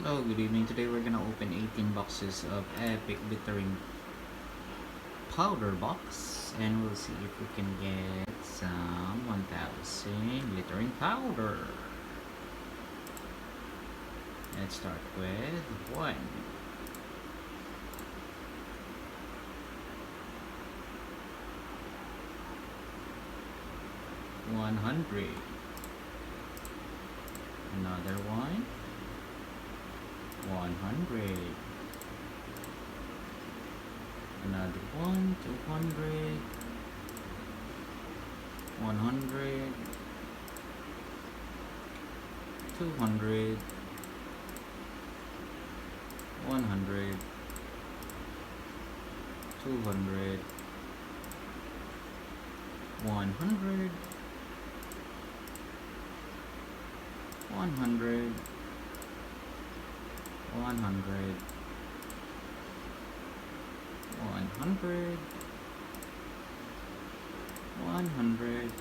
Hello, good evening. Today we're gonna open 18 boxes of Epic Glittering Powder Box, and we'll see if we can get some 1000 glittering powder. Let's start with one, 100, another one, 100, another one, 200, 100, 200, 100, 200, 100, 100, 100, 100, 100,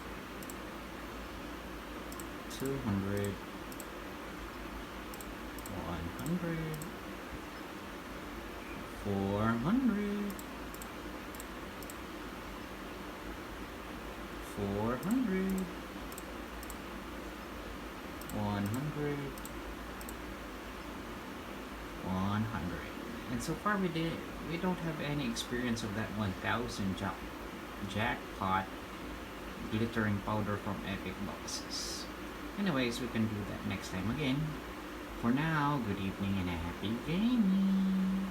200, 100, 400, 400, 100, 100. And so far we don't have any experience of that 1000 jackpot glittering powder from Epic boxes. Anyways, we can do that next time again. For now, good evening and happy gaming.